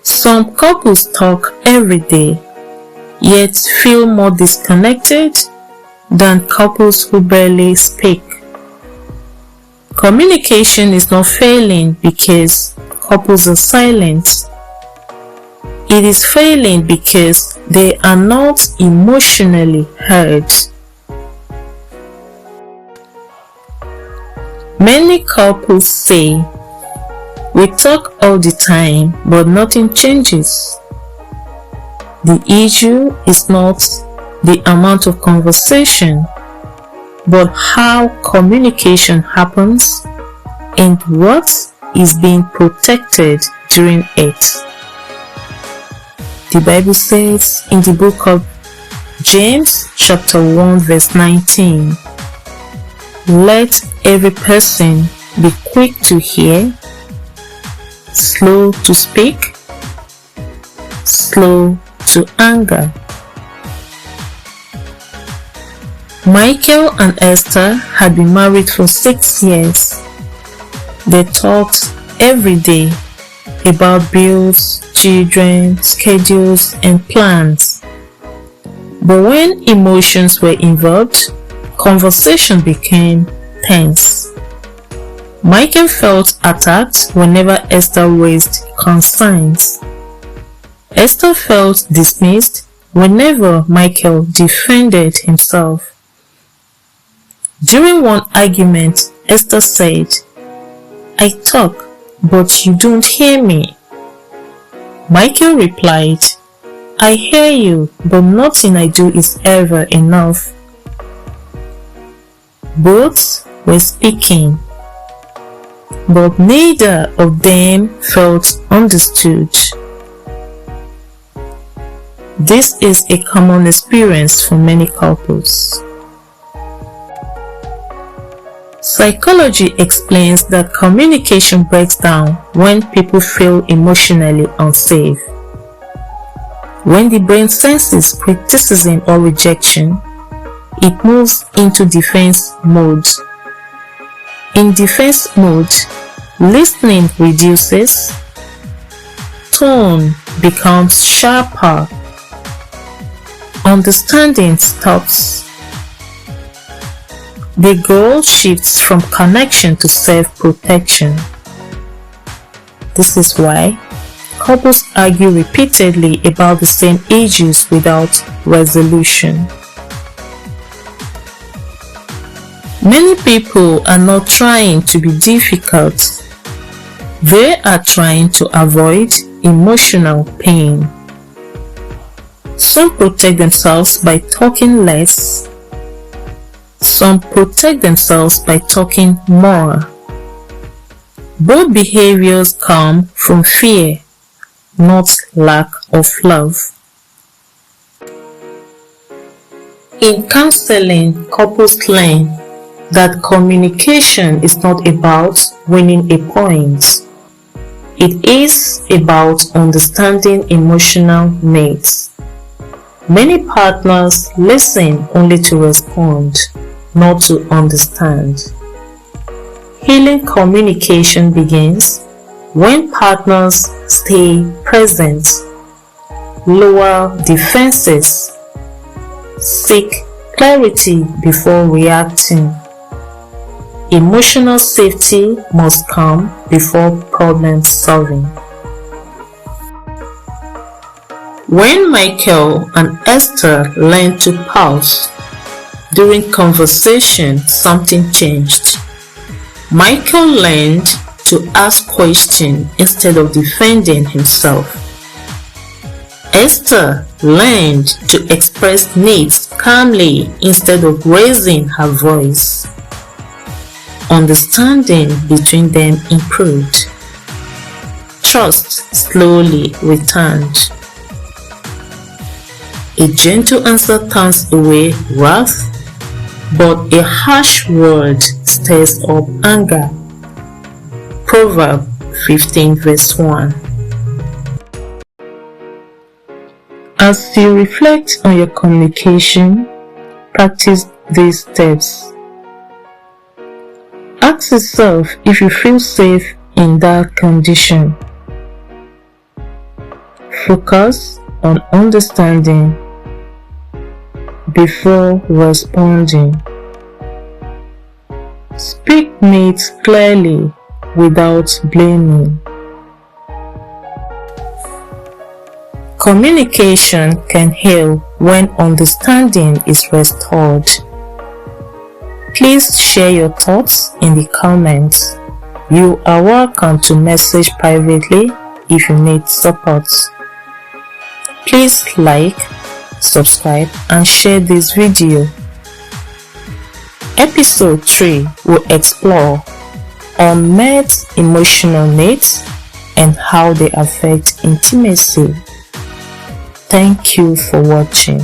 Some couples talk every day, yet feel more disconnected than couples who barely speak. Communication is not failing because couples are silent. It is failing because they are not emotionally heard. Many couples say, "We talk all the time, but nothing changes." The issue is not the amount of conversation, but how communication happens and what is being protected during it. The Bible says in the book of James chapter 1 verse 19, "Let every person be quick to hear, slow to speak, slow to anger." Michael and Esther had been married for 6 years. They talked every day about bills, children, schedules, and plans. But when emotions were involved, conversation became tense. Michael felt attacked whenever Esther raised concerns. Esther felt dismissed whenever Michael defended himself. During one argument, Esther said, "I talk, but you don't hear me." Michael replied, "I hear you, but nothing I do is ever enough." Both were speaking, but neither of them felt understood. This is a common experience for many couples. Psychology explains that communication breaks down when people feel emotionally unsafe. When the brain senses criticism or rejection, it moves into defense mode. In defense mode, listening reduces, tone becomes sharper, understanding stops. The goal shifts from connection to self-protection. This is why couples argue repeatedly about the same issues without resolution. Many people are not trying to be difficult. They are trying to avoid emotional pain. Some protect themselves by talking less. Some protect themselves by talking more. Both behaviors come from fear, not lack of love. In counseling, couples learn that communication is not about winning a point. It is about understanding emotional needs. Many partners listen only to respond, not to understand. Healing communication begins when partners stay present, lower defenses, seek clarity before reacting. Emotional safety must come before problem solving. When Michael and Esther learned to pause during conversation, something changed. Michael learned to ask questions instead of defending himself. Esther learned to express needs calmly instead of raising her voice. Understanding between them improved. Trust slowly returned. A gentle answer turns away wrath, but a harsh word stirs up anger. Proverbs 15 verse 1. As you reflect on your communication, practice these steps. Ask yourself if you feel safe in that condition. Focus on understanding before responding. Speak needs clearly without blaming. Communication can heal when understanding is restored. Please share your thoughts in the comments. You are welcome to message privately if you need support. Please like, subscribe and share this video. Episode 3 will explore unmet emotional needs and how they affect intimacy. Thank you for watching.